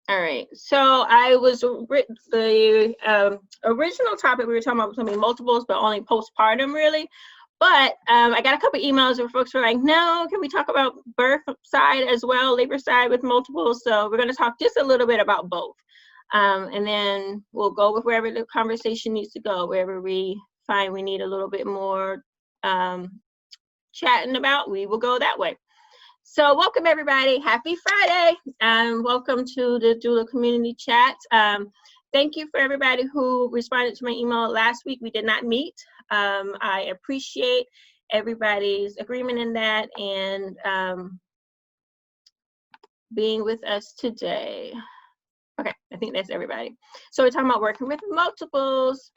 All right. So the original topic we were talking about was going to be multiples, but only postpartum, really. But I got a couple emails where folks were like, no, can we talk about birth side as well, labor side with multiples? So we're going to talk just a little bit about both. And then we'll go with wherever the conversation needs to go, wherever we find we need a little bit more chatting about, we will go that way. So welcome everybody, happy Friday, and welcome to the Doula Community Chat. Thank you for everybody who responded to my email last week. We did not meet. I appreciate everybody's agreement in that and being with us today. Okay, I think that's everybody. So we're talking about working with multiples.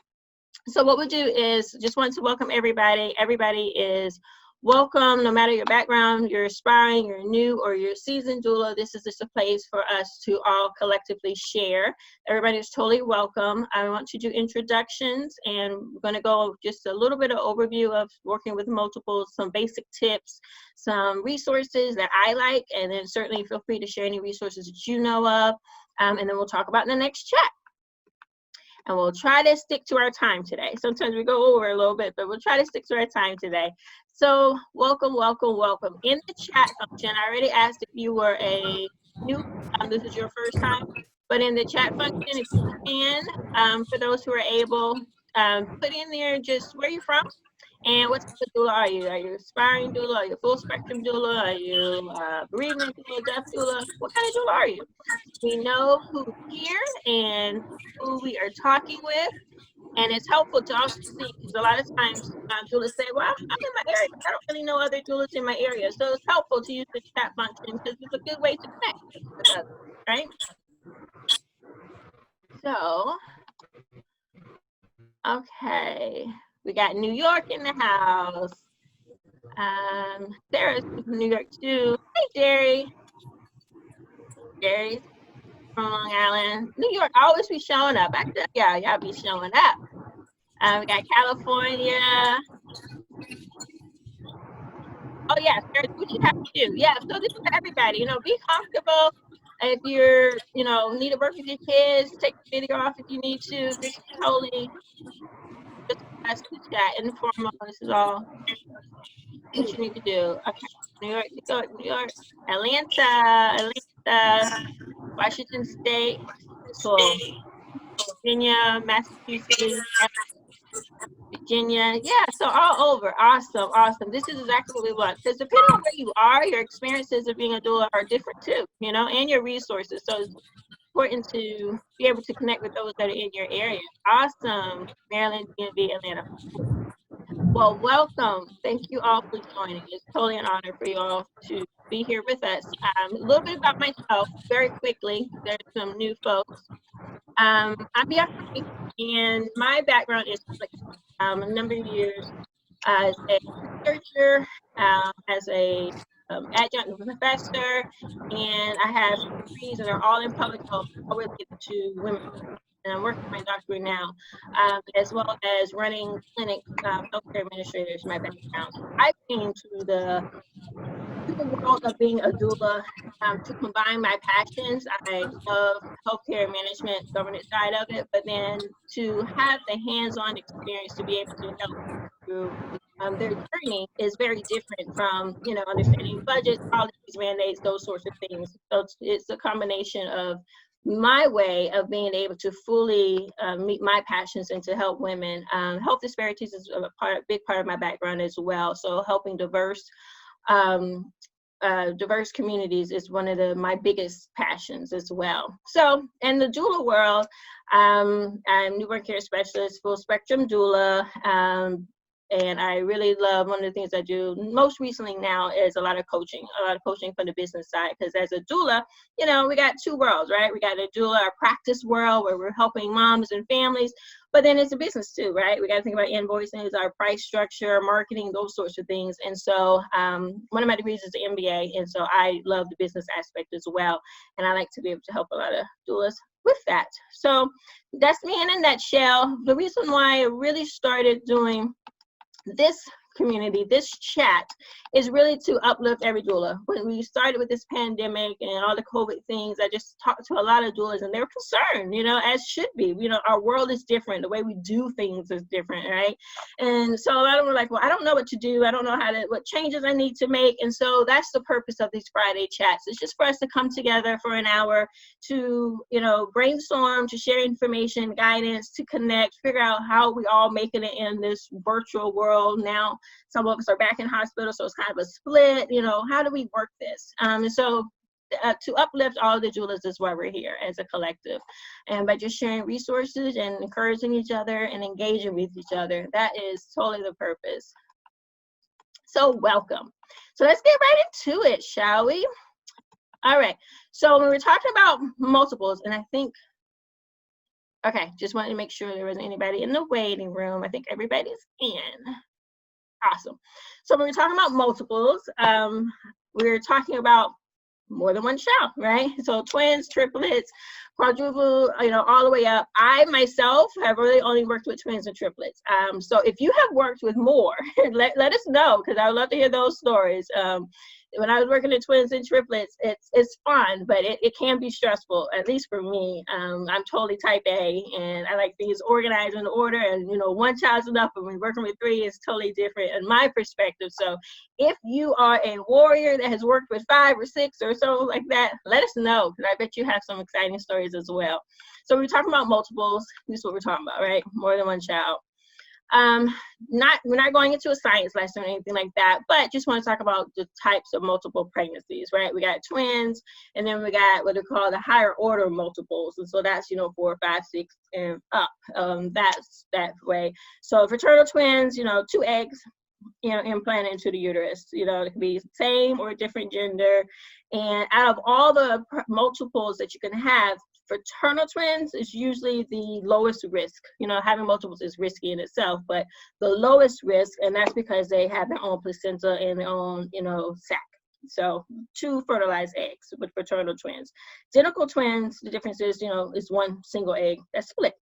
So what we'll do is just want to welcome everybody. Everybody is welcome, no matter your background, you're aspiring, you're new, or you're a seasoned doula. This is just a place for us to all collectively share. Everybody is totally welcome. I want to do introductions, and we're going to go just a little bit of overview of working with multiples, some basic tips, some resources that I like, and then certainly feel free to share any resources that you know of, and then we'll talk about in the next chat. And we'll try to stick to our time today. Sometimes we go over a little bit, but we'll try to stick to our time today. So welcome, welcome, welcome. In the chat function, I already asked if you were a new, this is your first time, but in the chat function, if you can, for those who are able, put in there just where you're from and what type of doula are you? Are you aspiring doula? Are you a full spectrum doula? Are you bereavement doula, death doula? What kind of doula are you? We know who's here and who we are talking with, and it's helpful to also see, because a lot of times doulas say, well, I'm in my area, but I don't really know other doulas in my area. So it's helpful to use the chat function because it's a good way to connect with others, right? So, okay, we got New York in the house. Sarah's from New York too. Hey, Jerry. Jerry's from Long Island. New York always be showing up. Yeah, y'all be showing up. We got California. Oh yeah, Sarah, what you have to do? Yeah, so this is for everybody. Be comfortable. If you're, need to work with your kids, take the video off if you need to. This is totally just us to chat, informal. This is all what you need to do. Okay, New York, New York, New York, Atlanta, Washington State, cool. Virginia, Massachusetts, Virginia. Yeah, so all over. Awesome, awesome. This is exactly what we want. Because depending on where you are, your experiences of being a doula are different too, and your resources. So it's important to be able to connect with those that are in your area. Awesome. Maryland, DMV, Atlanta. Well, welcome. Thank you all for joining. It's totally an honor for you all to be here with us. A little bit about myself, very quickly. There's some new folks. I'm Bianca, and my background is a number of years as a researcher, as a adjunct professor, and I have degrees that are all in public health, all related to women. And I'm working my doctorate now, as well as running clinics, healthcare administrators, my background. So I came to the world of being a doula to combine my passions. I love healthcare management, governance side of it, but then to have the hands-on experience to be able to help through their journey is very different from, understanding budgets, policies, mandates, those sorts of things. So it's a combination of my way of being able to fully meet my passions and to help women. Health disparities is a big part of my background as well. So helping diverse communities is one of my biggest passions as well. So in the doula world, I'm newborn care specialist, full spectrum doula, and I really love, one of the things I do most recently now is a lot of coaching from the business side, because as a doula, we got two worlds, right? We got a doula, our practice world, where we're helping moms and families, but then it's a business too, right? We got to think about invoicing, our price structure, marketing, those sorts of things. And so one of my degrees is the MBA, and so I love the business aspect as well. And I like to be able to help a lot of doulas with that. So that's me in a nutshell. The reason why I really started doing this community, this chat is really to uplift every doula. When we started with this pandemic and all the COVID things, I just talked to a lot of doulas and they were concerned, you know, as should be. You know, our world is different. The way we do things is different, right? And so a lot of them were like, well, I don't know what to do. I don't know what changes I need to make. And so that's the purpose of these Friday chats. It's just for us to come together for an hour to, you know, brainstorm, to share information, guidance, to connect, figure out how we all making it in this virtual world now. Some of us are back in hospital, so it's kind of a split, you know, how do we work this? And so to uplift all the doulas is why we're here as a collective. And by just sharing resources and encouraging each other and engaging with each other, that is totally the purpose. So welcome. So let's get right into it, shall we? All right, so when we're talking about multiples, and I think, okay, just wanted to make sure there wasn't anybody in the waiting room. I think everybody's in. Awesome. So when we're talking about multiples, we're talking about more than one child, right? So twins, triplets, quadruple, you know, all the way up. I myself have really only worked with twins and triplets. So if you have worked with more, let us know, because I would love to hear those stories. When I was working in twins and triplets, it's fun, but it can be stressful, at least for me. I'm totally type A, and I like things organized in order, and, you know, one child's enough, but when we're working with three, it's totally different in my perspective. So if you are a warrior that has worked with 5 or 6 or so like that, let us know, because I bet you have some exciting stories as well. So we're talking about multiples. This is what we're talking about, right? More than one child. We're not going into a science lesson or anything like that, but just want to talk about the types of multiple pregnancies, right? We got twins, and then we got what they call the higher order multiples, and so that's, you know, 4, 5, 6 and up. That's that way. So fraternal twins, you know, 2 eggs, you know, implanted into the uterus. You know, it can be same or different gender, and out of all the multiples that you can have, fraternal twins is usually the lowest risk. You know, having multiples is risky in itself, but the lowest risk, and that's because they have their own placenta and their own, you know, sac. So 2 fertilized eggs with fraternal twins. Identical twins, the difference is, you know, is 1 single egg that's split.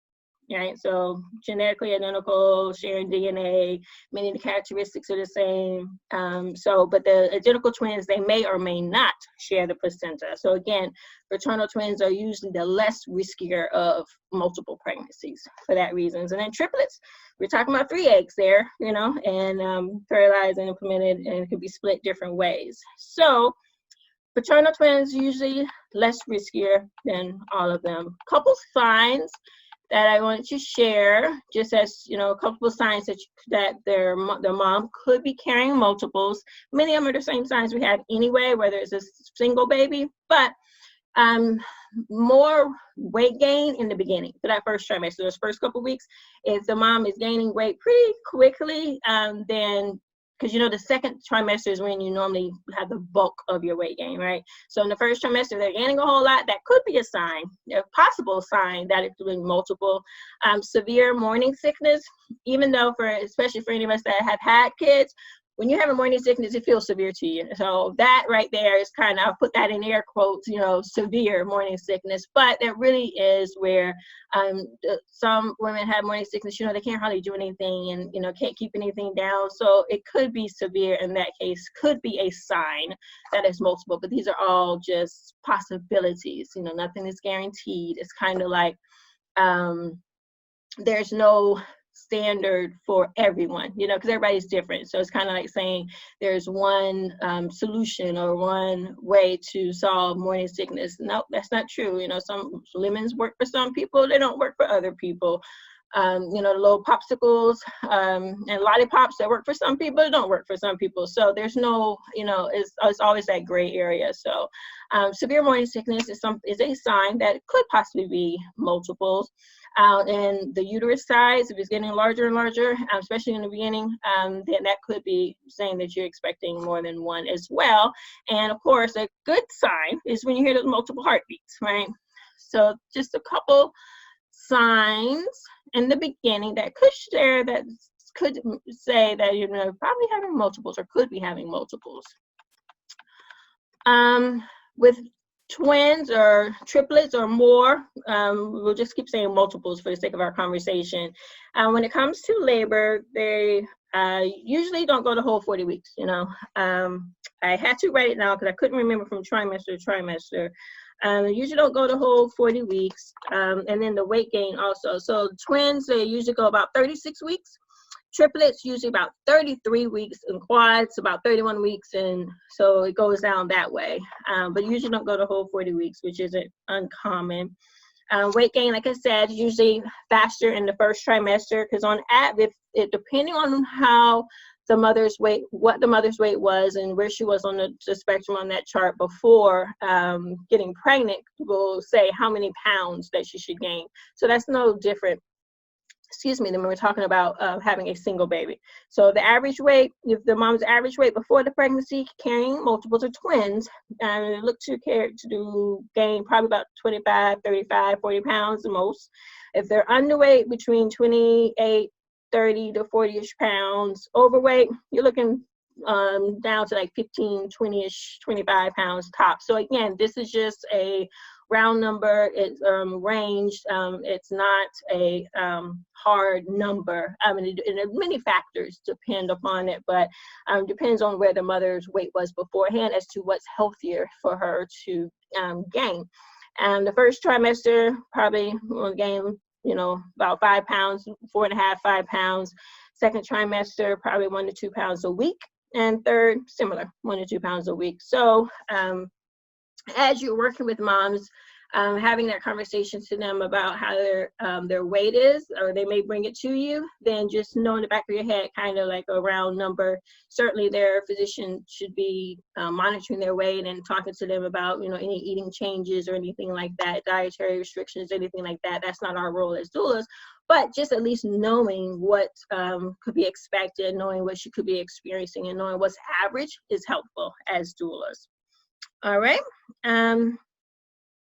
Right, so genetically identical, sharing DNA, many of the characteristics are the same. But the identical twins, they may or may not share the placenta. So again, fraternal twins are usually the less riskier of multiple pregnancies for that reasons. And then triplets, we're talking about 3 eggs there, you know, and fertilized and implemented, and it could be split different ways. So fraternal twins usually less riskier than all of them. Couple signs that I want to share, just as, you know, a couple of signs that their mom could be carrying multiples. Many of them are the same signs we have anyway, whether it's a single baby, but more weight gain in the beginning, for that first trimester, those first couple of weeks. If the mom is gaining weight pretty quickly, then, because, you know, the second trimester is when you normally have the bulk of your weight gain, right? So in the first trimester, they're gaining a whole lot. That could be a sign, a possible sign that it's doing multiple. Severe morning sickness, even though especially for any of us that have had kids, when you have a morning sickness, it feels severe to you. So that right there is kind of, I'll put that in air quotes, you know, severe morning sickness. But that really is where some women have morning sickness, you know, they can't hardly do anything and, you know, can't keep anything down. So it could be severe in that case, could be a sign that it's multiple. But these are all just possibilities. You know, nothing is guaranteed. It's kind of like there's no standard for everyone, you know, because everybody's different. So it's kind of like saying there's one solution or one way to solve morning sickness. No, that's not true. You know, some lemons work for some people, they don't work for other people. You know, the little popsicles and lollipops that work for some people don't work for some people. So there's no, you know, it's always that gray area. So severe morning sickness is a sign that it could possibly be multiples. And the uterus size, if it's getting larger and larger, especially in the beginning, then that could be saying that you're expecting more than one as well. And of course, a good sign is when you hear those multiple heartbeats, right? So just a couple signs in the beginning that could say that you're probably having multiples or could be having multiples. With twins or triplets or more, we'll just keep saying multiples for the sake of our conversation. When it comes to labor, they I usually don't go the whole 40 weeks, you know. I had to write it down because I couldn't remember from trimester to trimester. I usually don't go the whole 40 weeks. And then the weight gain also. So twins, they usually go about 36 weeks. Triplets usually about 33 weeks, and quads about 31 weeks, and so it goes down that way. But usually don't go the whole 40 weeks, which isn't uncommon. Weight gain, like I said, usually faster in the first trimester, because on average, depending on how the mother's weight, what the mother's weight was, and where she was on the spectrum on that chart before getting pregnant, will say how many pounds that she should gain. So that's no different, excuse me, then we were talking about having a single baby. So the average weight, if the mom's average weight before the pregnancy, carrying multiples of twins, and look to gain probably about 25, 35, 40 pounds the most. If they're underweight, between 28, 30 to 40-ish pounds. Overweight, you're looking down to like 15, 20-ish, 25 pounds top. So again, this is just a round number. It's range. It's not a hard number. I mean, many factors depend upon it, but depends on where the mother's weight was beforehand as to what's healthier for her to gain. And the first trimester probably will gain, you know, about 5 pounds, 4.5, 5 pounds. Second trimester, probably 1 to 2 pounds a week. And third, similar, 1 to 2 pounds a week. So as you're working with moms, having that conversation to them about how their weight is, or they may bring it to you, then just know in the back of your head, kind of like a round number. Certainly their physician should be monitoring their weight and talking to them about, you know, any eating changes or anything like that, dietary restrictions, anything like that. That's not our role as doulas, but just at least knowing what could be expected, knowing what she could be experiencing, and knowing what's average is helpful as doulas. All right.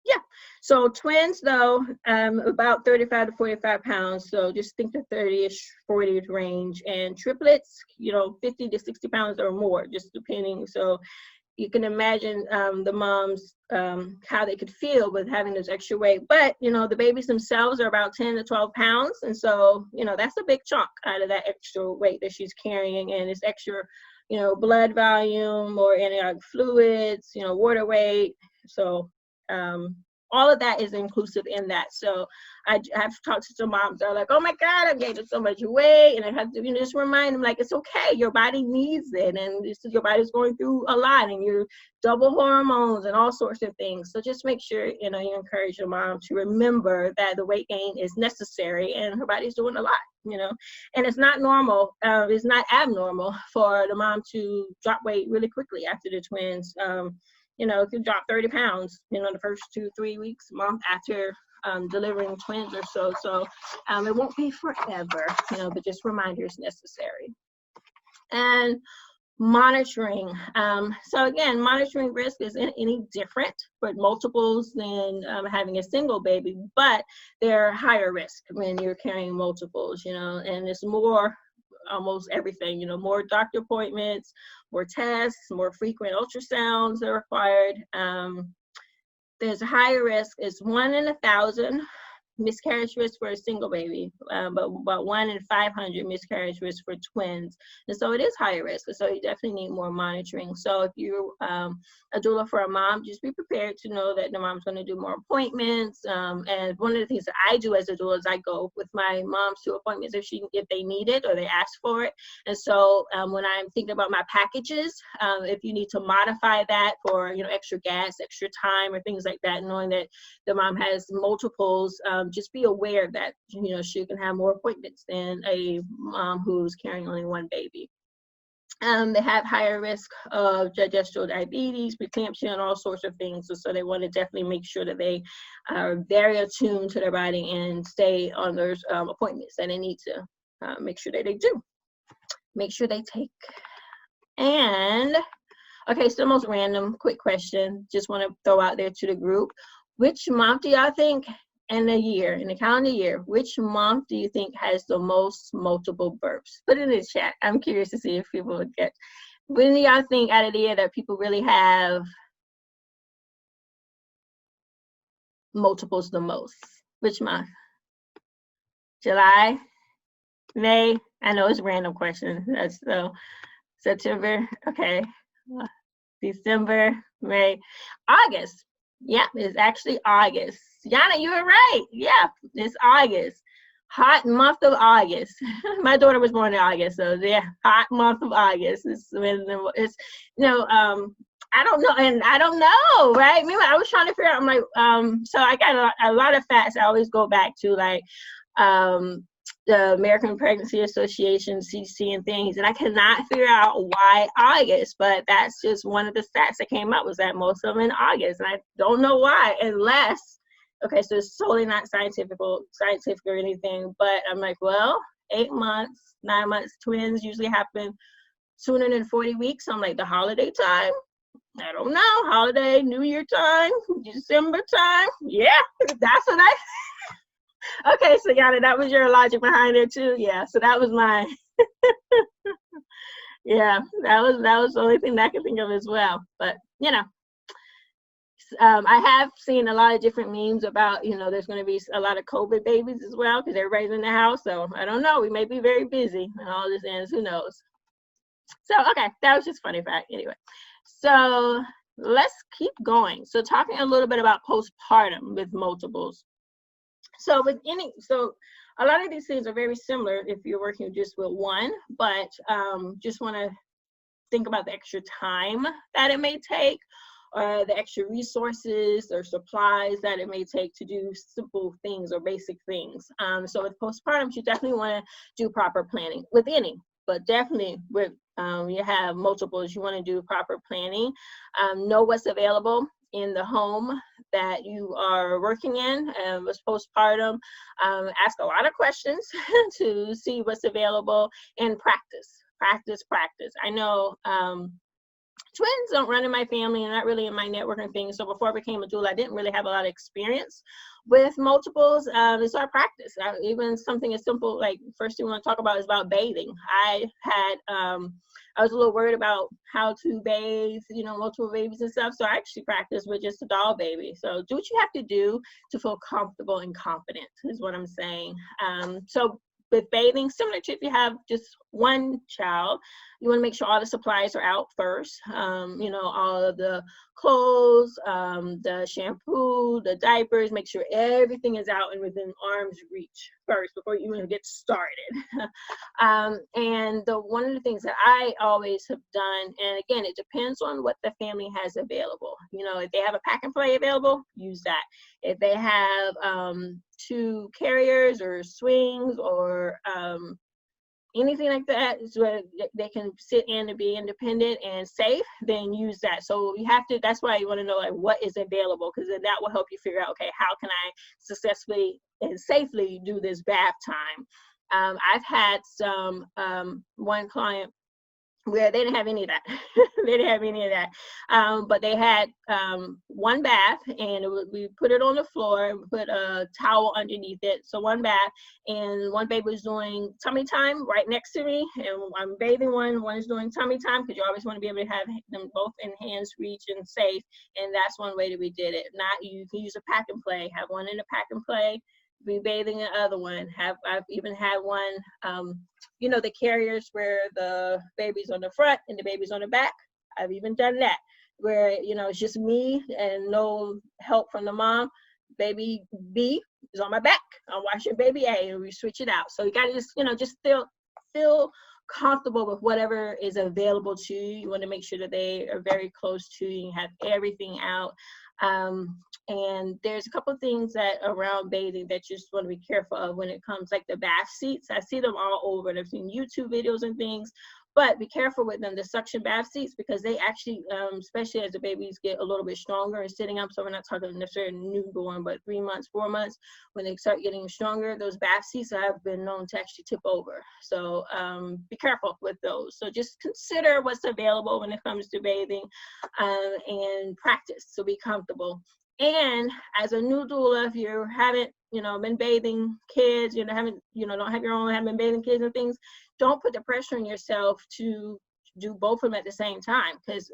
Yeah. So twins, though, about 35 to 45 pounds. So just think the 30-ish, 40-ish range. And triplets, you know, 50 to 60 pounds or more, just depending. So you can imagine the moms, how they could feel with having this extra weight. But, you know, the babies themselves are about 10 to 12 pounds. And so, you know, that's a big chunk out of that extra weight that she's carrying. And it's extra, you know, blood volume or any fluids, you know, water weight. So all of that is inclusive in that. So I have talked to some moms that are like, oh my God, I'm gaining so much weight. And I have to, you know, just remind them, like, it's okay. Your body needs it. And your body's going through a lot, and you're double hormones and all sorts of things. So just make sure, you know, you encourage your mom to remember that the weight gain is necessary and her body's doing a lot, you know. And it's not normal. It's not abnormal for the mom to drop weight really quickly after the twins. You know, if you drop 30 pounds, you know, the first 2-3 weeks, month after delivering twins or so. So it won't be forever, you know, but just reminders necessary. And monitoring. So again, monitoring risk isn't any different for multiples than having a single baby, but they're higher risk when you're carrying multiples, you know, and it's more, almost everything, you know, more doctor appointments, more tests, more frequent ultrasounds are required. There's a higher risk. It's 1 in 1,000 miscarriage risk for a single baby, but about 1 in 500 miscarriage risk for twins. And so it is higher risk. So you definitely need more monitoring. So if you're a doula for a mom, just be prepared to know that the mom's going to do more appointments. And one of the things that I do as a doula is I go with my moms to appointments if they need it or they ask for it. And so when I'm thinking about my packages, if you need to modify that for, you know, extra gas, extra time, or things like that, knowing that the mom has multiples, just be aware that, you know, she can have more appointments than a mom who's carrying only one baby. They have higher risk of gestational diabetes, preeclampsia, and all sorts of things. So they want to definitely make sure that they are very attuned to their body and stay on those appointments that they need to make sure that they do. Make sure they take. And, okay, so the most random, quick question. Just want to throw out there to the group. Which month do y'all think in the calendar year, which month do you think has the most multiple births? Put it in the chat. I'm curious to see if people would get. When do y'all think out of the year that people really have multiples the most? Which month? July? May. I know it's a random question. That's so September. Okay. December, May, August. Yeah, it's actually August. Yana, you were right. Yeah, it's August. Hot month of August. My daughter was born in August, so yeah, hot month of August. It's when it's I don't know, and I don't know, right? Meanwhile, I was trying to figure out. I'm like, so I got a lot of facts. I always go back to like, the American Pregnancy Association, CDC, and things, and I cannot figure out why August, but that's just one of the stats that came up, was that most of them in August, and I don't know why, unless, okay, so it's totally not scientific or anything, but I'm like, well, 8 months, 9 months, twins usually happen sooner than 40 weeks. I'm like, the holiday time, I don't know, holiday, New Year time, December time, yeah, that's what I. Okay, so Yana, that was your logic behind it too. Yeah, so that was my. Yeah, that was the only thing that I could think of as well. But I have seen a lot of different memes about, there's going to be a lot of COVID babies as well, because everybody's in the house. So I don't know. We may be very busy and all this ends. Who knows? So okay, that was just funny fact. Anyway, so let's keep going. So talking a little bit about postpartum with multiples. So a lot of these things are very similar if you're working just with one, but just want to think about the extra time that it may take, or the extra resources or supplies that it may take to do simple things or basic things. So with postpartum, you definitely want to do proper planning with any, but definitely with you have multiples, you want to do proper planning, know what's available in the home that you are working in with postpartum, ask a lot of questions to see what's available, and practice. I know twins don't run in my family and not really in my networking thing. So before I became a doula, I didn't really have a lot of experience with multiples. So I practiced. Even something as simple, like first thing we want to talk about is about bathing. I was a little worried about how to bathe, multiple babies and stuff. So I actually practiced with just a doll baby. So do what you have to do to feel comfortable and confident is what I'm saying. So with bathing, similar to if you have just one child, you want to make sure all the supplies are out first. All of the clothes, the shampoo, the diapers, make sure everything is out and within arm's reach first before you even get started. And one of the things that I always have done, and again, it depends on what the family has available. If they have a pack and play available, use that. If they have 2 carriers or swings or anything like that, is where they can sit in and be independent and safe, then use that. So that's why you want to know like what is available, because then that will help you figure out, okay, how can I successfully and safely do this bath time. I've had some one client where they didn't have any of that. But they had one bath, and we put it on the floor and put a towel underneath it. So one bath, and one baby was doing tummy time right next to me, and I'm bathing one is doing tummy time, because you always want to be able to have them both in hands reach and safe. And that's one way that we did it. You can use a pack and play, have one in a pack and play, be bathing the other one. I've even had one, the carriers where the baby's on the front and the baby's on the back. I've even done that, where it's just me and no help from the mom. Baby B is on my back. I'm watching baby A, and we switch it out. So you gotta just feel comfortable with whatever is available to you. You want to make sure that they are very close to you. You have everything out. And there's a couple of things that around bathing that you just want to be careful of when it comes, like the bath seats. I see them all over. I've seen YouTube videos and things, but be careful with them, the suction bath seats, because they actually, especially as the babies get a little bit stronger and sitting up, so we're not talking necessarily newborn, but 3 months, 4 months, when they start getting stronger, those bath seats have been known to actually tip over. So be careful with those. So just consider what's available when it comes to bathing, and practice, so be comfortable. And as a new doula, if you haven't, been bathing kids, don't have your own, haven't been bathing kids and things, don't put the pressure on yourself to do both of them at the same time, because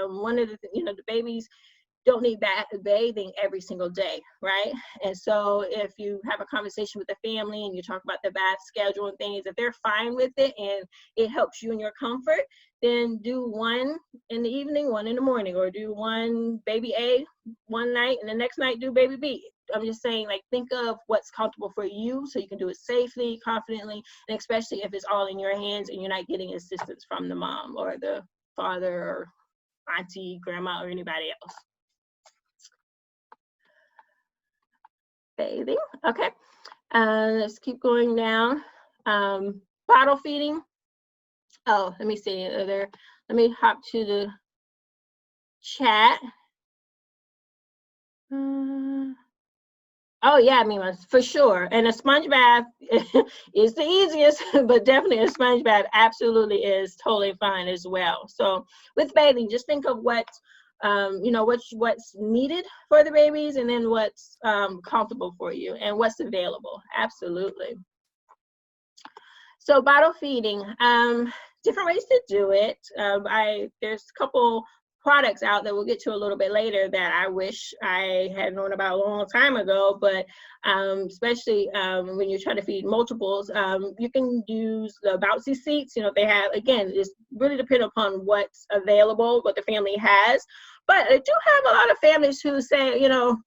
one of the babies, don't need bathing every single day, right? And so if you have a conversation with the family and you talk about the bath schedule and things, if they're fine with it and it helps you in your comfort, then do one in the evening, one in the morning, or do one baby A one night and the next night do baby B. I'm just saying, like, think of what's comfortable for you so you can do it safely, confidently, and especially if it's all in your hands and you're not getting assistance from the mom or the father or auntie, grandma, or anybody else. Bathing, okay. Let's keep going down. Bottle feeding. Oh, let me see. Let me hop to the chat. Oh yeah, I mean, for sure. And a sponge bath is the easiest, but definitely a sponge bath absolutely is totally fine as well. So with bathing, just think of what, you know, what's needed for the babies, and then what's comfortable for you and what's available. Absolutely. So bottle feeding, different ways to do it. There's a couple products out that we'll get to a little bit later that I wish I had known about a long time ago, but especially when you're trying to feed multiples, you can use the bouncy seats. You know, they have, again, it's really dependent upon what's available, what the family has. But I do have a lot of families who say, you know,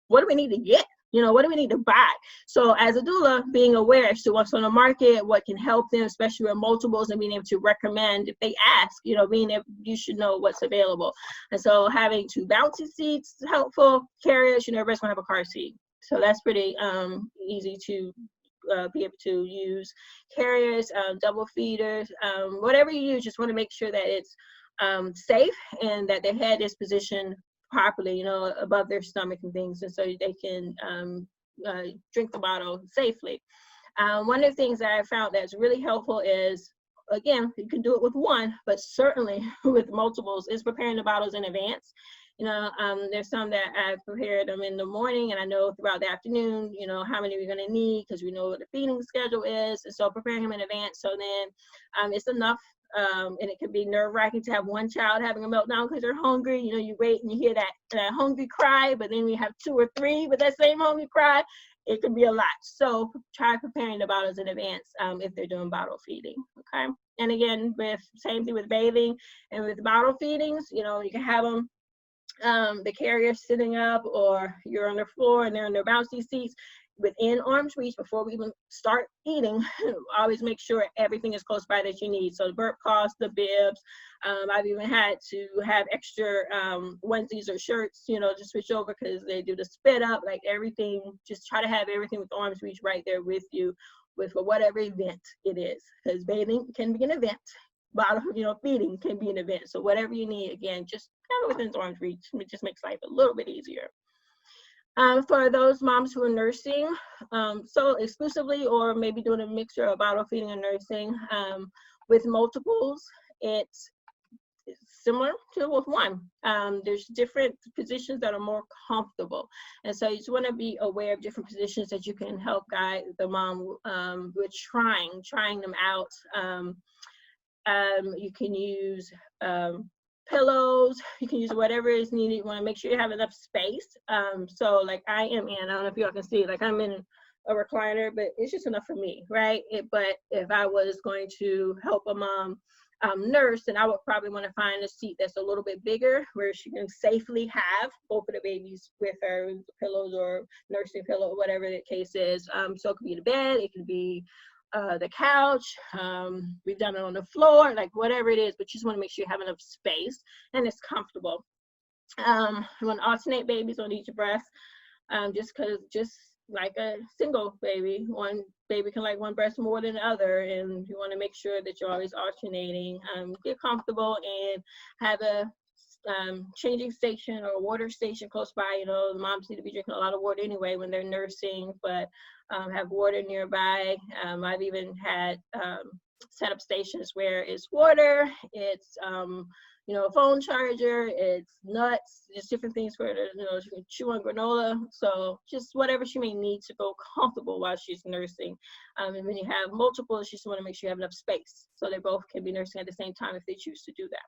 what do we need to get? You know, what do we need to buy? So as a doula, being aware as to what's on the market, what can help them, especially with multiples, and being able to recommend if they ask, you know, being able, you should know what's available. And so having 2 bouncy seats is helpful. Carriers, you know, everybody's gonna have a car seat. So that's pretty easy to be able to use. Carriers, double feeders, whatever you use, just wanna make sure that it's safe and that their head is positioned properly, you know, above their stomach and things, and so they can drink the bottle safely. One of the things that I found that's really helpful is, again, you can do it with one, but certainly with multiples, is preparing the bottles in advance. You know, there's some that I've prepared them in the morning, and I know throughout the afternoon, you know, how many we're going to need because we know what the feeding schedule is. And so preparing them in advance, so then it's enough. And it can be nerve-wracking to have one child having a meltdown because they're hungry. You know, you wait and you hear that hungry cry, but then you have 2 or 3 with that same hungry cry. It can be a lot. So try preparing the bottles in advance if they're doing bottle feeding, okay? And again, same thing with bathing and with bottle feedings, you know, you can have them, the carrier sitting up, or you're on the floor and they're in their bouncy seats within arm's reach before we even start eating. Always make sure everything is close by that you need. So the burp cloths, the bibs. I've even had to have extra onesies or shirts, you know, to switch over because they do the spit up, like everything. Just try to have everything with arm's reach right there with you, with whatever event it is, because bathing can be an event. Bottle, you know, feeding can be an event. So whatever you need, again, just have it within arm's reach. It just makes life a little bit easier. For those moms who are nursing, so exclusively or maybe doing a mixture of bottle feeding and nursing, with multiples, it's similar to with one. There's different positions that are more comfortable. And so you just want to be aware of different positions that you can help guide the mom with trying them out. You can use pillows, you can use whatever is needed. You want to make sure you have enough space. So like I am in, I don't know if y'all can see, like I'm in a recliner, but it's just enough for me, right? But if I was going to help a mom nurse, then I would probably want to find a seat that's a little bit bigger where she can safely have both of the babies with her, pillows or nursing pillow, whatever the case is. So it could be the bed, it could be the couch, we've done it on the floor, like whatever it is, but you just want to make sure you have enough space and it's comfortable. You want to alternate babies on each breast, just like a single baby, one baby can like one breast more than the other, and you want to make sure that you're always alternating. Get comfortable and have a changing station or a water station close by. You know, the moms need to be drinking a lot of water anyway when they're nursing, but have water nearby. I've even had set up stations where it's water, it's you know, a phone charger, it's nuts, just different things for her to, you know, she can chew on granola. So just whatever she may need to feel comfortable while she's nursing. And when you have multiple, you just want to make sure you have enough space so they both can be nursing at the same time if they choose to do that.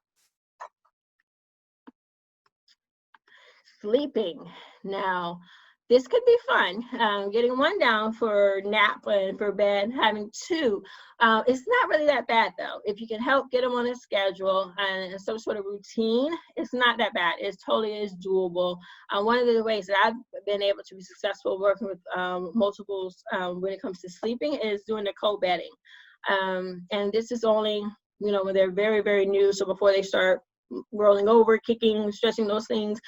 sleeping. Now, this could be fun. Getting one down for nap and for bed, having two. It's not really that bad though. If you can help get them on a schedule and some sort of routine, it's not that bad. It totally is doable. One of the ways that I've been able to be successful working with multiples when it comes to sleeping is doing the co-bedding. And this is only, when they're very, very new. So before they start rolling over, kicking, stretching, those things,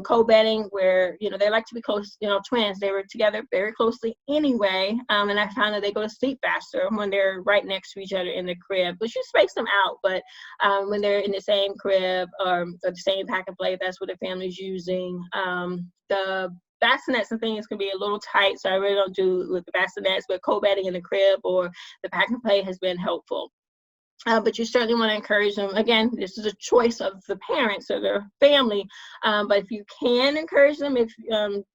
co-bedding where, they like to be close, twins, they were together very closely anyway. And I found that they go to sleep faster when they're right next to each other in the crib, but you space them out. But when they're in the same crib or the same pack and play, that's what the family's using. The bassinets and things can be a little tight, so I really don't do with the bassinets, but co-bedding in the crib or the pack and play has been helpful. But you certainly want to encourage them. Again, this is a choice of the parents or their family. But if you can encourage them,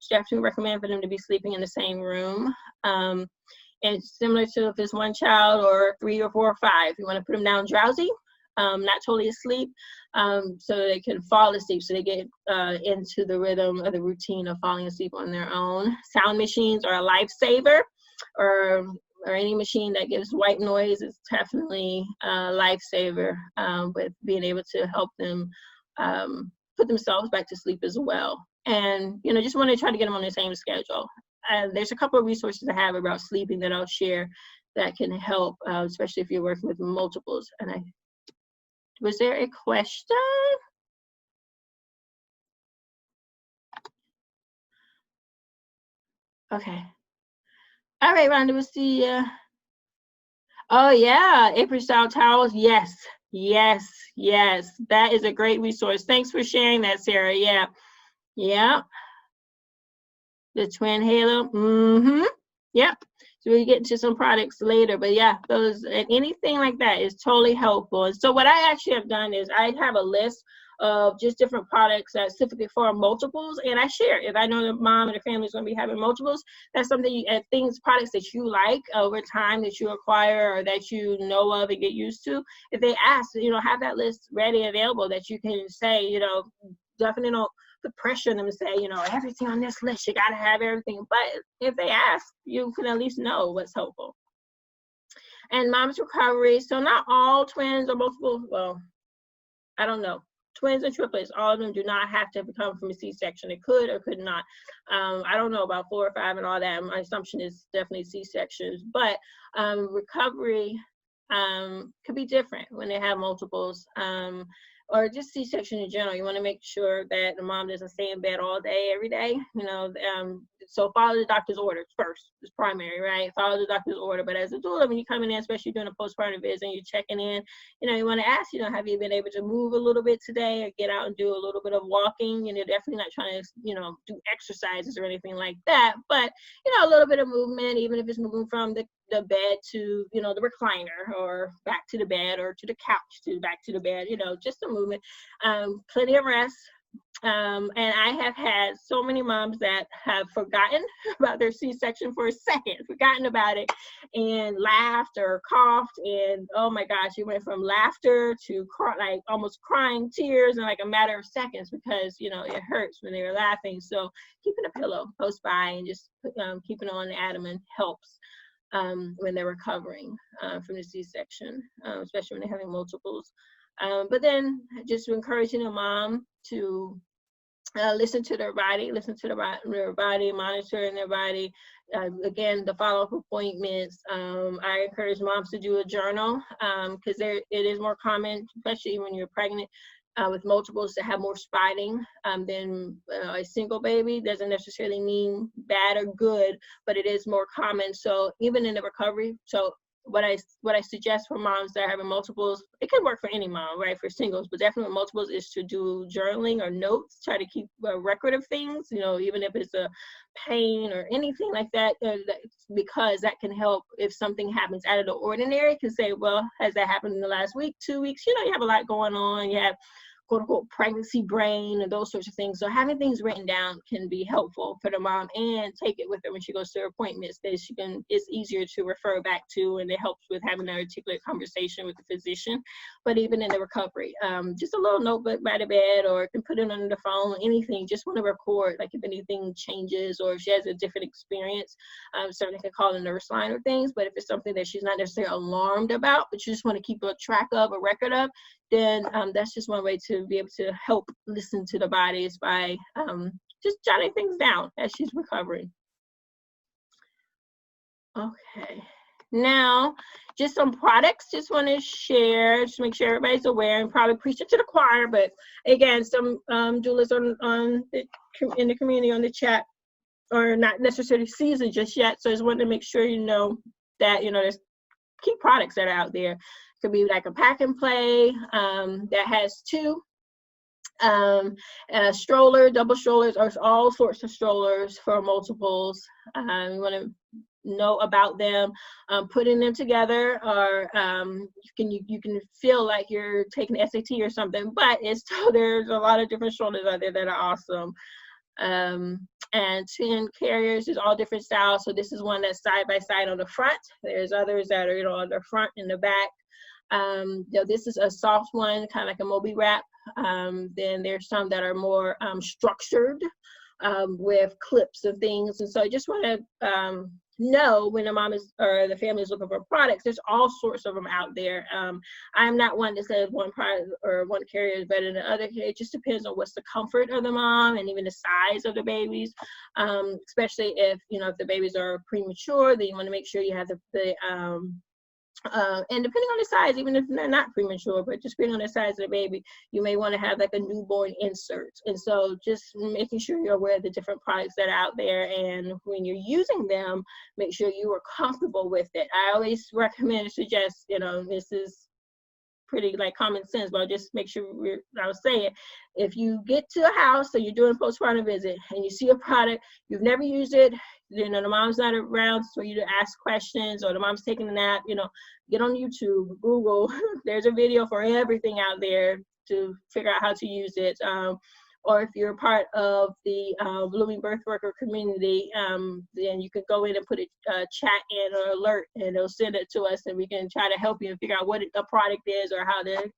definitely recommend for them to be sleeping in the same room. And similar to if it's one child or 3 or 4 or 5, you want to put them down drowsy, not totally asleep, so they can fall asleep, so they get into the rhythm or the routine of falling asleep on their own. Sound machines are a lifesaver, or any machine that gives white noise is definitely a lifesaver with being able to help them put themselves back to sleep as well. And, just want to try to get them on the same schedule. There's a couple of resources I have about sleeping that I'll share that can help, especially if you're working with multiples. And was there a question? Okay. All right, Rhonda, we'll see you. Oh yeah, apron style towels. Yes. That is a great resource. Thanks for sharing that, Sarah. Yeah. The twin halo. Yep. So we get into some products later, but yeah, those and anything like that is totally helpful. And so what I actually have done is I have a list of just different products that specifically for multiples, and I share. If I know the mom and the family is going to be having multiples, that's something, products that you like over time that you acquire or that you know of and get used to. If they ask, have that list ready and available that you can say, definitely don't put pressure on them to say, everything on this list, you got to have everything. But if they ask, you can at least know what's helpful. And mom's recovery. So not all twins or multiple, well, I don't know. Twins and triplets, all of them do not have to come from a C-section. It could or could not. I don't know about 4 or 5 and all that. My assumption is definitely C-sections. But recovery could be different when they have multiples. Or just C-section in general. You want to make sure that the mom doesn't stay in bed all day, every day. So follow the doctor's orders first. It's primary, right? Follow the doctor's order. But as a doula, when you're coming in, especially doing a postpartum visit and you're checking in, you want to ask, have you been able to move a little bit today or get out and do a little bit of walking? And you're definitely not trying to, do exercises or anything like that. But, a little bit of movement, even if it's moving from the bed to, the recliner or back to the bed or to the couch to back to the bed, just a movement, plenty of rest. And I have had so many moms that have forgotten about their C-section for a second, forgotten about it, and laughed or coughed. And oh my gosh, you went from laughter to almost crying tears in like a matter of seconds because, it hurts when they were laughing. So keeping a pillow close by and just keeping on the abdomen helps when they're recovering from the C-section, especially when they're having multiples. But then just encouraging a mom to listen to their body, monitoring their body. Again, the follow-up appointments. I encourage moms to do a journal because it is more common, especially when you're pregnant, with multiples, to have more spotting than a single baby. Doesn't necessarily mean bad or good, but it is more common. So even in the recovery, so what I suggest for moms that are having multiples, it can work for any mom, right? For singles, but definitely multiples is to do journaling or notes, try to keep a record of things, even if it's a pain or anything like that, because that can help if something happens out of the ordinary. You can say, well, has that happened in the last week, 2 weeks? You have a lot going on. You have quote unquote pregnancy brain and those sorts of things. So having things written down can be helpful for the mom, and take it with her when she goes to her appointments, that she can, it's easier to refer back to, and it helps with having an articulate conversation with the physician. But even in the recovery, just a little notebook by the bed, or can put it on the phone, anything, just want to record, like if anything changes or if she has a different experience, certainly can call the nurse line or things. But if it's something that she's not necessarily alarmed about, but you just want to keep a track of, a record of, then that's just one way to be able to help listen to the bodies by just jotting things down as she's recovering. Okay, now just some products just want to share, just make sure everybody's aware, and probably preach it to the choir, but again, some doulas in the community on the chat are not necessarily seasoned just yet, so I just wanted to make sure you know that, you know, there's key products that are out there. It could be like a pack and play that has two stroller, double strollers, or all sorts of strollers for multiples. You want to know about them, putting them together, or you can feel like you're taking SAT or something, but it's still, there's a lot of different strollers out there that are awesome. And twin carriers is all different styles. So this is one that's side by side on the front. There's others that are, you know, on the front and the back. This is a soft one, kind of like a Moby wrap. Then there's some that are more structured with clips and things. And so I just want to know when the mom is, or the family is looking for products, there's all sorts of them out there. I'm not one that says one product or one carrier is better than the other. It just depends on what's the comfort of the mom and even the size of the babies. Especially if, you know, if the babies are premature, then you want to make sure you have and depending on the size, even if they're not premature, but just depending on the size of the baby, you may want to have like a newborn insert. And so just making sure you're aware of the different products that are out there, and when you're using them, make sure you are comfortable with it. I always recommend and suggest, you know, this is pretty like common sense, but I'll just make sure I was saying, if you get to a house, so you're doing a postpartum visit and you see a product, you've never used it, you know, the mom's not around for you to ask questions, or the mom's taking a nap, you know, get on YouTube, Google, there's a video for everything out there to figure out how to use it. Or if you're part of the Blooming Birth Worker community, then you can go in and put a chat in or alert, and they'll send it to us, and we can try to help you and figure out what the product is or how to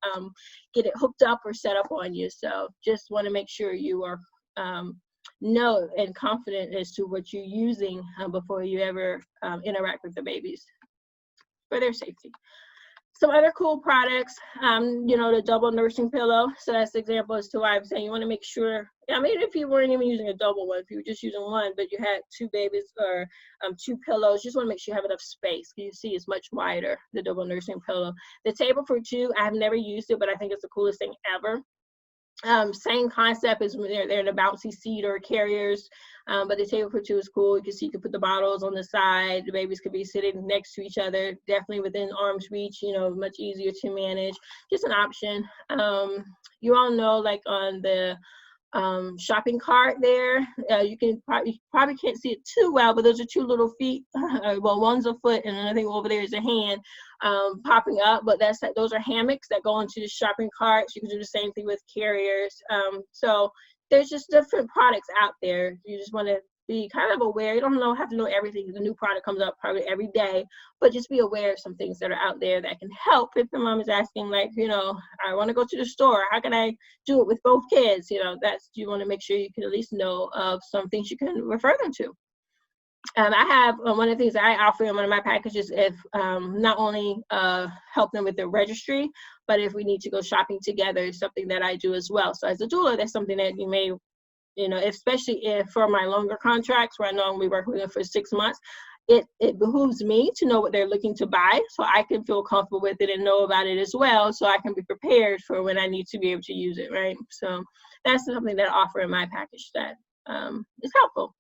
get it hooked up or set up on you. So just want to make sure you are know and confident as to what you're using before you ever interact with the babies for their safety. Some other cool products, you know, the double nursing pillow. So that's the example as to why I'm saying you want to make sure, I mean, if you weren't even using a double one, if you were just using one, but you had two babies or two pillows, just want to make sure you have enough space. You see it's much wider, the double nursing pillow. The table for two, I've never used it, but I think it's the coolest thing ever. Same concept as when they're in the bouncy seat or carriers, but the table for two is cool. You can see, you can put the bottles on the side, the babies could be sitting next to each other, definitely within arm's reach, you know, much easier to manage, just an option. You all know, like on the shopping cart there, you probably can't see it too well, but those are two little feet, well, one's a foot and another thing over there is a hand popping up, but those are hammocks that go into the shopping carts. You can do the same thing with carriers. So there's just different products out there. You just want to be kind of aware. You don't have to know everything. The new product comes up probably every day, but just be aware of some things that are out there that can help. If the mom is asking, like, you know, I want to go to the store, how can I do it with both kids? You know, you want to make sure you can at least know of some things you can refer them to. I have one of the things that I offer in one of my packages, if not only help them with their registry, but if we need to go shopping together, is something that I do as well. So as a doula, that's something that you may, you know, especially if for my longer contracts where I know we work with them for 6 months, it behooves me to know what they're looking to buy, so I can feel comfortable with it and know about it as well, so I can be prepared for when I need to be able to use it, right? So that's something that I offer in my package that is helpful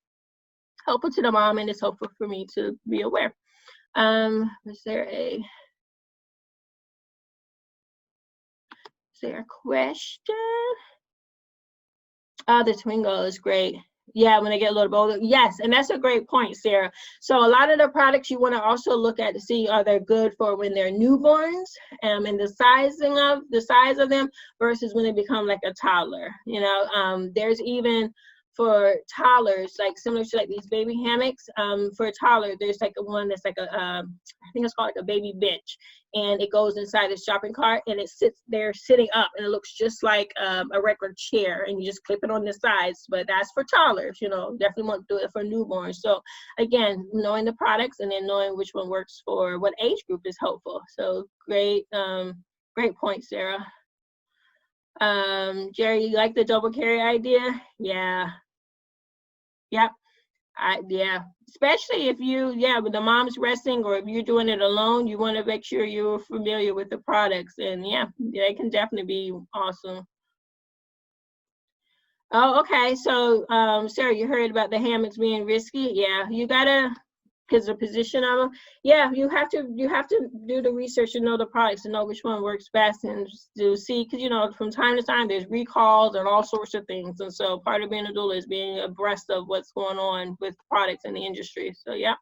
to the mom, and it's helpful for me to be aware. Is there a question? Oh, the Twingo is great. Yeah, when they get a little bit older. Yes, and that's a great point, Sarah. So a lot of the products you want to also look at to see are they good for when they're newborns, and the size of them versus when they become like a toddler. You know, there's even for toddlers, like similar to like these baby hammocks. For a toddler, there's like one that's like I think it's called like a baby bench, and it goes inside the shopping cart, and it sits there sitting up, and it looks just like a regular chair, and you just clip it on the sides. But that's for toddlers, you know. Definitely want to do it for newborns. So again, knowing the products and then knowing which one works for what age group is helpful. So great point, Sarah. Jerry, you like the double carry idea? Yeah. Yep. Yeah, especially if when the mom's resting or if you're doing it alone, you want to make sure you're familiar with the products, and yeah, they can definitely be awesome. Oh, okay. So, Sarah, you heard about the hammocks being risky. Yeah, you gotta, because the position of them. Yeah, you have to do the research and know the products and know which one works best, and to see, because you know from time to time there's recalls and all sorts of things, and so part of being a doula is being abreast of what's going on with products in the industry. So yeah.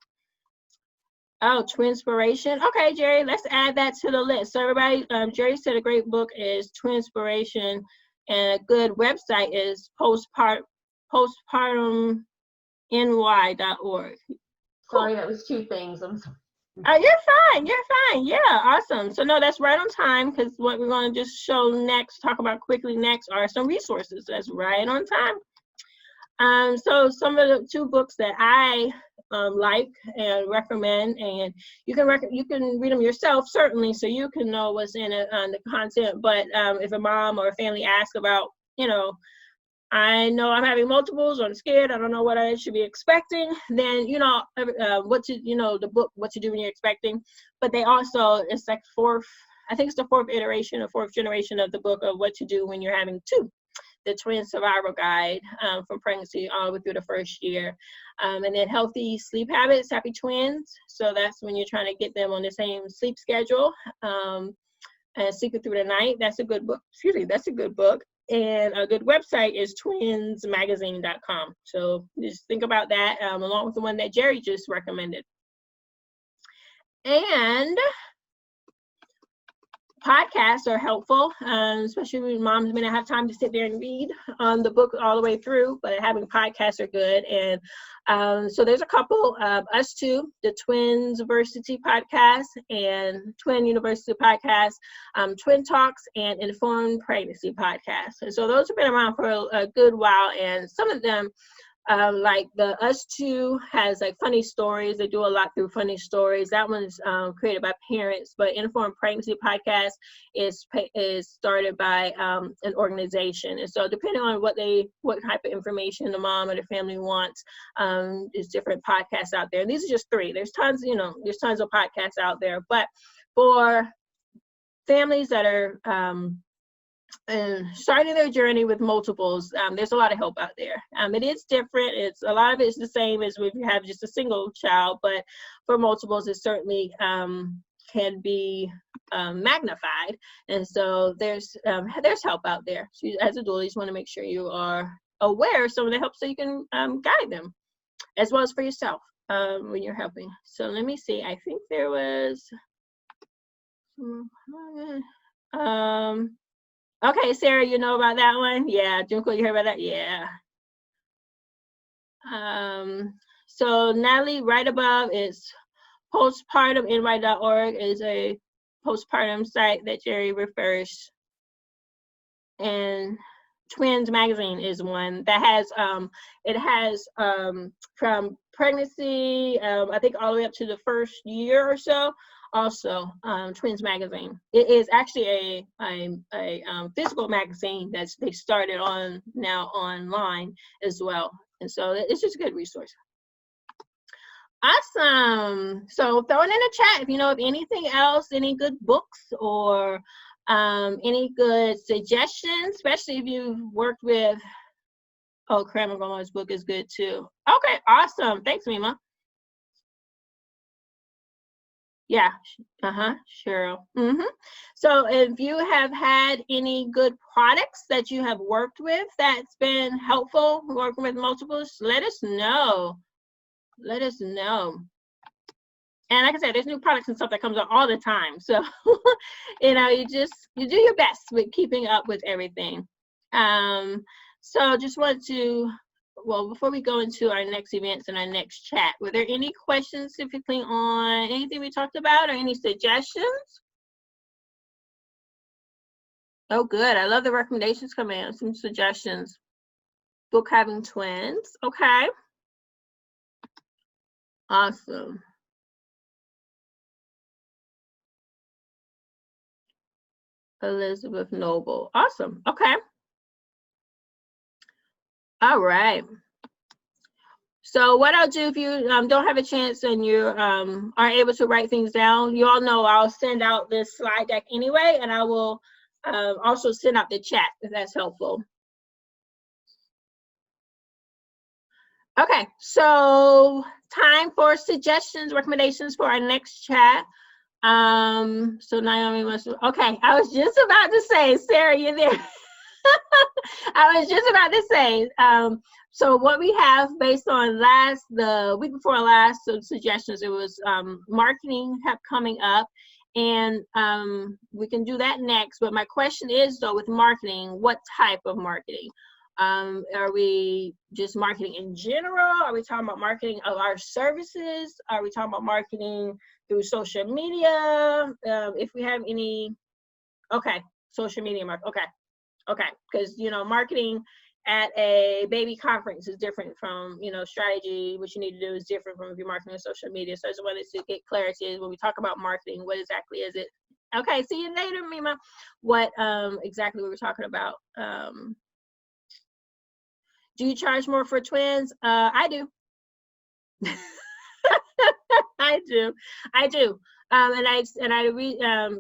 Oh, Twinspiration. Okay, Jerry, let's add that to the list. So everybody, Jerry said a great book is Twinspiration, and a good website is postpartumny.org. Sorry, that was two things. I'm sorry. You're fine. Yeah, awesome. So no, that's right on time, because what we're going to just talk about quickly next are some resources. That's right on time. So some of the two books that I like and recommend, and you can read them yourself, certainly, so you can know what's in it on the content. But if a mom or a family asks about, you know, I know I'm having multiples, or I'm scared, I don't know what I should be expecting, then you know the book What to Do When You're Expecting. But they also, it's like I think it's the fourth generation of the book of What to Do When You're Having Two, the Twin Survival Guide from pregnancy all the way through the first year. And then Healthy Sleep Habits, Happy Twins. So that's when you're trying to get them on the same sleep schedule and Sleeping Through the Night. That's a good book. That's a good book. And a good website is twinsmagazine.com. So just think about that along with the one that Jerry just recommended. And podcasts are helpful, especially when moms may not have time to sit there and read the book all the way through, but having podcasts are good. And so there's a couple, Us Too, the Twinsversity podcast and Twin University podcast, Twin Talks, and Informed Pregnancy podcast. And so those have been around for a good while, and some of them, like the Us Too has like funny stories. They do a lot through funny stories. That one is created by parents, but Informed Pregnancy podcast is started by an organization. And so depending on what type of information the mom or the family wants, is different podcasts out there. And these are just three. There's tons of podcasts out there. But for families that are and starting their journey with multiples, there's a lot of help out there. It is different. A lot of it's the same as if you have just a single child, but for multiples, it certainly can be magnified. And so there's help out there. So as a doula, you just want to make sure you are aware of some of the help so you can guide them, as well as for yourself when you're helping. So let me see. I think there was okay, Sarah, you know about that one? Yeah, Junko, you heard about that? Yeah. So Natalie, right above is postpartumny.org is a postpartum site that Jerry refers. And Twins Magazine is one that has, it has from pregnancy, I think all the way up to the first year or so. Also, Twins Magazine. It is actually a physical magazine that they started on now online as well. And so it's just a good resource. Awesome. So throw it in the chat if you know of anything else, any good books or any good suggestions, especially if you've worked with, Kramer Gomo's book is good too. Okay, awesome. Thanks, Mima. Yeah, Cheryl. So if you have had any good products that you have worked with that's been helpful working with multiples, let us know. Let us know. And like I said, there's new products and stuff that comes out all the time. So, you know, you do your best with keeping up with everything. So just want to, well, before we go into our next events and our next chat, were there any questions specifically on anything we talked about or any suggestions? Oh, good. I love the recommendations coming in, some suggestions. Book having twins. Okay. Awesome. Elizabeth Noble. Awesome. Okay. All right. So what I'll do if you don't have a chance and you are able to write things down, you all know I'll send out this slide deck anyway, and I will also send out the chat if that's helpful. Okay, so time for suggestions, recommendations for our next chat. So Naomi must, okay, I was just about to say, Sarah, you're there. I was just about to say, so what we have based on the week before last, some suggestions, it was marketing kept coming up, and we can do that next. But my question is, though, with marketing, what type of marketing? Are we just marketing in general? Are we talking about marketing of our services? Are we talking about marketing through social media? If we have any, okay, social media marketing, okay, because, you know, marketing at a baby conference is different from, you know, strategy. What you need to do is different from if you're marketing on social media. So I just wanted to get clarity when we talk about marketing, what exactly is it? Okay, see you later, Mima. What exactly we were talking about. Do you charge more for twins? I do. I do.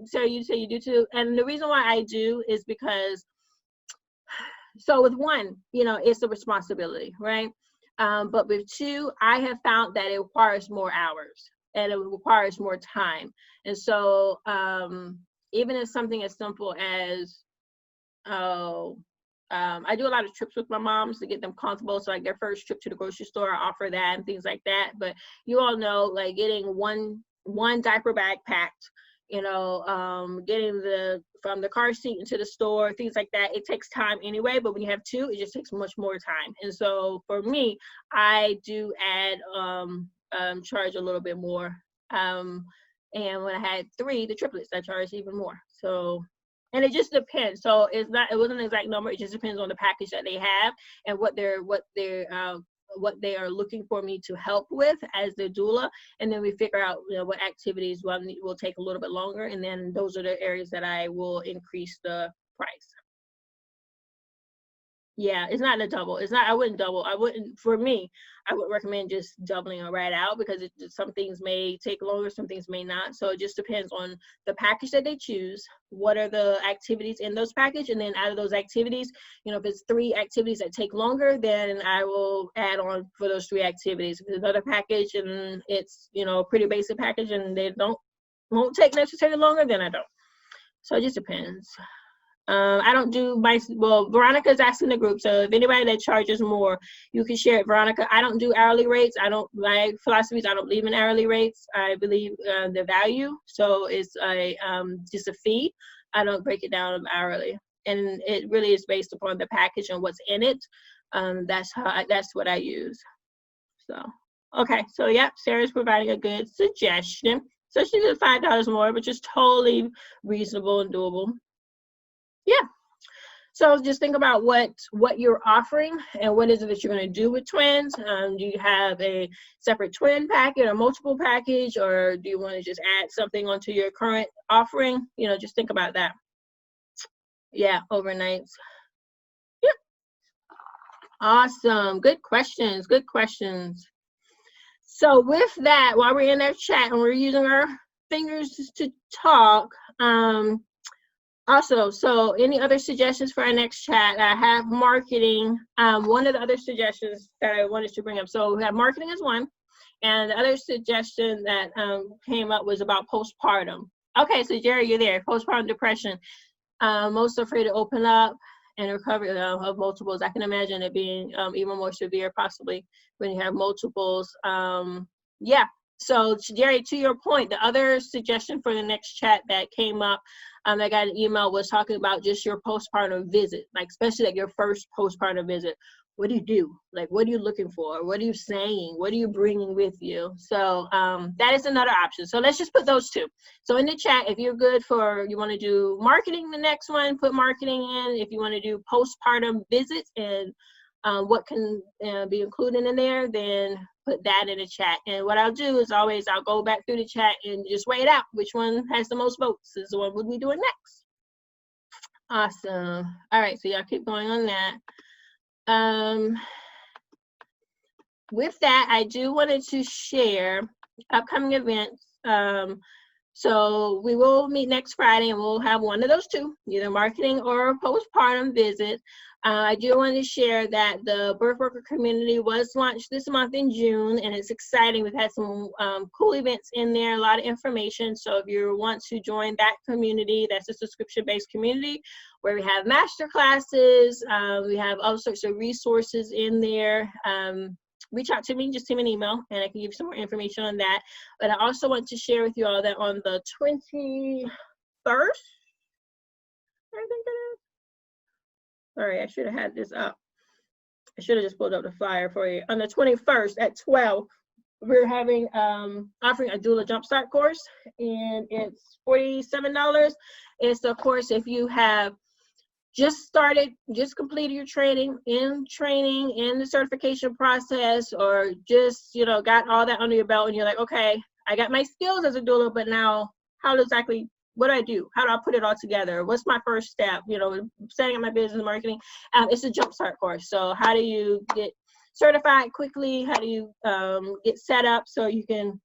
So you say you do too. And the reason why I do is because, so with one, you know, it's a responsibility, right? But with two, I have found that it requires more hours and it requires more time. And so even if something as simple as, I do a lot of trips with my moms to get them comfortable. So like their first trip to the grocery store, I offer that and things like that. But you all know, like getting one diaper bag packed, you know, getting from the car seat into the store, things like that, it takes time anyway. But when you have two, it just takes much more time. And so for me, I do add charge a little bit more. And when I had three, the triplets, I charged even more. So, and it just depends. So it wasn't an exact number. It just depends on the package that they have and what they are looking for me to help with as the doula. And then we figure out, you know, what activities will take a little bit longer. And then those are the areas that I will increase the price. Yeah, it's not a double. It's not, I wouldn't double. For me, I would recommend just doubling it right out because some things may take longer, some things may not. So it just depends on the package that they choose. What are the activities in those package? And then out of those activities, you know, if it's 3 activities that take longer, then I will add on for those 3 activities. If it's another package and it's, you know, a pretty basic package and they won't take necessarily longer, then I don't. So it just depends. I don't do Veronica's asking the group, so if anybody that charges more, you can share it. Veronica, I don't do hourly rates. My philosophy is I don't believe in hourly rates. I believe the value, so it's just a fee. I don't break it down hourly, and it really is based upon the package and what's in it. That's what I use. So okay, so yeah, Sarah's providing a good suggestion. So she did $5 more, which is totally reasonable and doable. Yeah. So just think about what you're offering and what is it that you're going to do with twins. Do you have a separate twin package or multiple package, or do you want to just add something onto your current offering? You know, just think about that. Yeah, overnights. Yeah. Awesome. Good questions. Good questions. So with that, while we're in our chat and we're using our fingers to talk, also, so any other suggestions for our next chat? I have marketing. One of the other suggestions that I wanted to bring up. So we have marketing as one, And the other suggestion that came up was about postpartum. Okay, so Jerry, you're there. Postpartum depression. Most afraid to open up and recover of multiples. I can imagine it being even more severe possibly when you have multiples. Yeah, so Jerry, to your point, the other suggestion for the next chat that came up, I got an email, was talking about just your postpartum visit, like especially like your first postpartum visit. What do you do? Like, what are you looking for? What are you saying? What are you bringing with you? So that is another option. So let's just put those two. So in the chat, if you're good for, you want to do marketing, the next one, put marketing in. If you want to do postpartum visits and what can be included in there, then put that in the chat. And what I'll do is always, I'll go back through the chat and just weigh it out. Which one has the most votes is the one we'll be doing next. Awesome. All right, so y'all keep going on that. With that, I do wanted to share upcoming events. So we will meet next Friday and we'll have one of those two, either marketing or postpartum visit. I do want to share that the birth worker community was launched this month in June, and it's exciting. We've had some cool events in there, a lot of information. So if you want to join that community, that's a subscription-based community where we have master classes, we have all sorts of resources in there. Reach out to me, just send me an email, and I can give you some more information on that. But I also want to share with you all that on the 21st, I think it is. Sorry, I should have had this up. I should have just pulled up the flyer for you. On the 21st at 12, we're having offering a doula jumpstart course, and it's $47. It's a course if you have just started, just completed your training, in the certification process, or just, you know, got all that under your belt and you're like, okay, I got my skills as a doula, but now how exactly, what do I do? How do I put it all together? What's my first step? You know, setting up my business marketing. It's a jumpstart course. So how do you get certified quickly? How do you get set up so you can,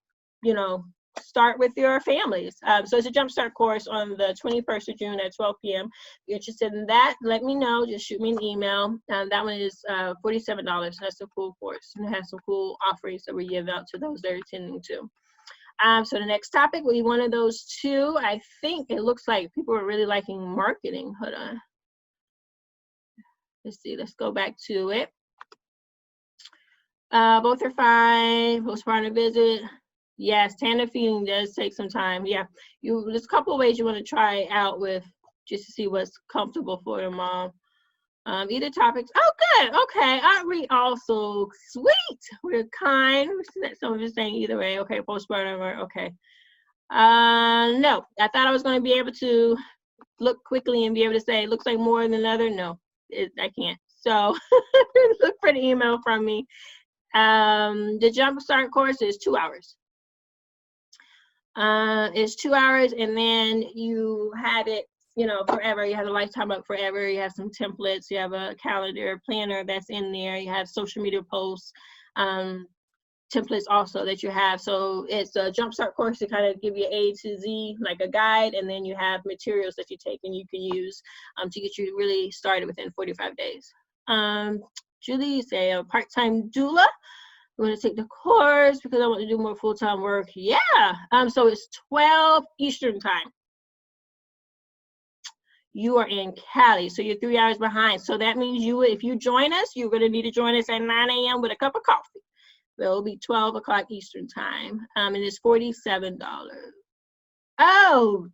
you know, start with your families? So it's a jumpstart course on the 21st of June at 12 p.m. If you're interested in that, let me know. Just shoot me an email. That one is $47. That's a cool course. And it has some cool offerings that we give out to those that are attending to. So the next topic will be one of those two. I think it looks like people are really liking marketing. Hold on. Let's see. Let's go back to it. Both are fine. Postpartum visit. Yes, tandem feeding does take some time. Yeah, there's a couple of ways you want to try out with, just to see what's comfortable for your mom. Either topics. Oh, good. Okay. Aren't we also sweet? We're kind. Some of us saying either way. Okay, postpartum or okay. No, I thought I was going to be able to look quickly and be able to say it looks like more than another. No, I can't. So look for the email from me. The jumpstart course is 2 hours. It's 2 hours, and then you have it, you know, forever. You have a lifetime up forever. You have some templates. You have a calendar, planner that's in there. You have social media posts, templates also that you have. So it's a jumpstart course to kind of give you A to Z, like a guide, and then you have materials that you take and you can use to get you really started within 45 days. Julie, you say a part-time doula. I'm going to take the course because I want to do more full-time work. Yeah. So it's 12 Eastern time. You are in Cali, so you're 3 hours behind. So that means if you join us, you're going to need to join us at 9 a.m. with a cup of coffee. It'll be 12 o'clock Eastern time, and it's $47. Oh,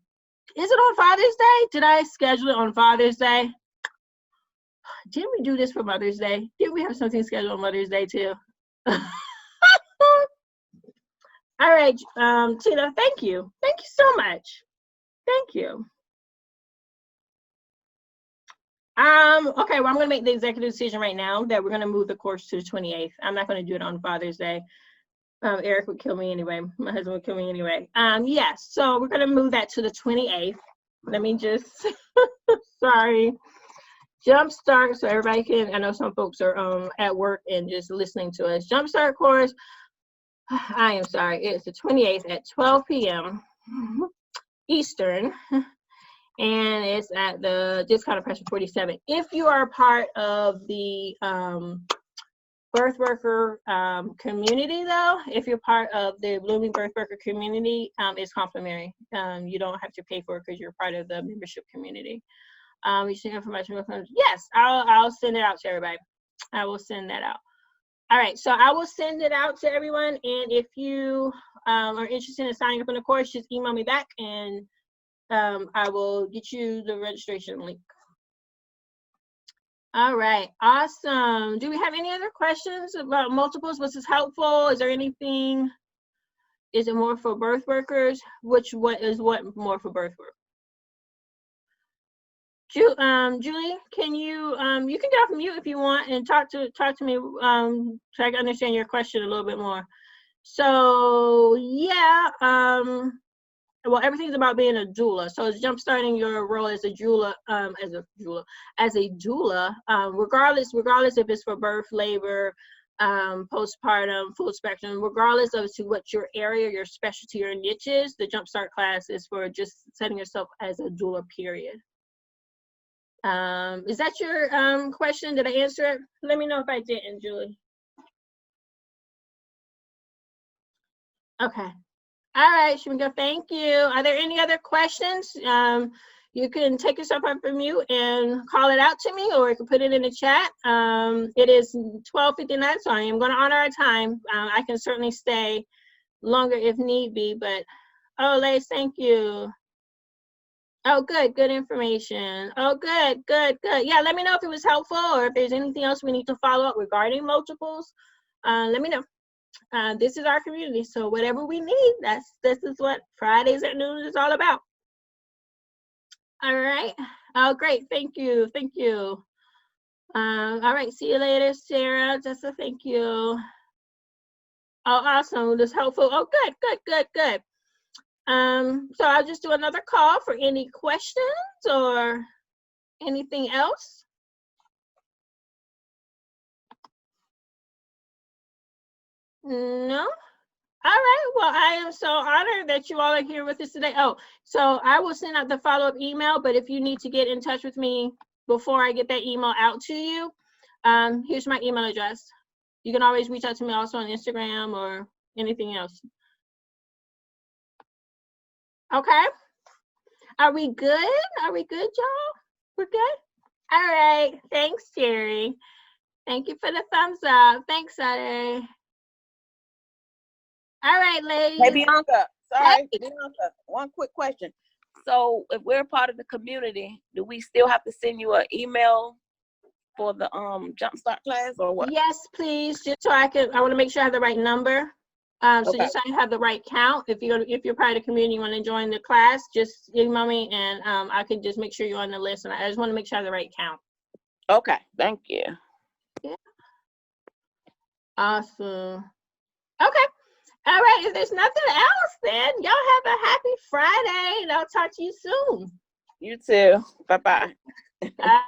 is it on Father's Day? Did I schedule it on Father's Day? Didn't we do this for Mother's Day? Didn't we have something scheduled on Mother's Day too? All right, Tina, thank you. Thank you so much. Thank you. Okay, well, I'm gonna make the executive decision right now that we're gonna move the course to the 28th. I'm not gonna do it on Father's Day. Eric would kill me anyway. My husband would kill me anyway. Yes, so we're gonna move that to the 28th. Let me just, sorry. Jumpstart, so everybody can, I know some folks are at work and just listening to us. Jumpstart course, I am sorry, it's the 28th at 12 p.m. Eastern, and it's at the discounted price of $47. If you are a part of the birth worker community, though, if you're part of the Blooming Birth Worker community, it's complimentary. You don't have to pay for it because you're part of the membership community. You see information. Yes, I'll send it out to everybody. I will send that out. All right, so I will send it out to everyone, and if you are interested in signing up on the course, just email me back, and I will get you the registration link. All right, awesome. Do we have any other questions about multiples? Was this helpful? Is there anything? Is it more for birth workers? What is more for birth workers? Julie, can you can get off mute if you want and talk to me so I can understand your question a little bit more. So yeah, well, everything's about being a doula. So it's jumpstarting your role as a doula, regardless if it's for birth, labor, postpartum, full spectrum, regardless of what your area, your specialty, or niche is. The jumpstart class is for just setting yourself as a doula, period. Is that your question? Did I answer it? Let me know if I didn't, Julie. Okay. All right, Shamika, thank you. Are there any other questions? You can take yourself up from mute and call it out to me, or you can put it in the chat. It is 12:59, so I am going to honor our time. I can certainly stay longer if need be, but, oh, Lace, thank you. Oh, good information. Oh, good. Yeah, let me know if it was helpful or if there's anything else we need to follow up regarding multiples. Let me know. This is our community, so whatever we need, this is what Fridays at noon is all about. All right. Oh, great. Thank you. All right. See you later, Sarah. Jessica, thank you. Oh, awesome. This helpful. Oh, good. So I'll just do another call for any questions or anything else. No? All right, well, I am so honored that you all are here with us today. Oh, so I will send out the follow-up email, but if you need to get in touch with me before I get that email out to you, here's my email address. You can always reach out to me also on Instagram or anything else. Okay. Are we good? Y'all? We're good? All right. Thanks, Jerry. Thank you for the thumbs up. Thanks, Saturday. All right, ladies. Hey, Bianca. Sorry, hey. Bianca. One quick question. So if we're part of the community, do we still have to send you an email for the jumpstart class or what? Yes, please. Just so I want to make sure I have the right number. So Okay. just so I have the right count. If you're part of the community, you want to join the class, just email me and I can just make sure you're on the list. And I just want to make sure I have the right count. Okay. Thank you. Yeah. Awesome. Okay. All right. If there's nothing else, then y'all have a happy Friday, and I'll talk to you soon. You too. Bye-bye. Bye.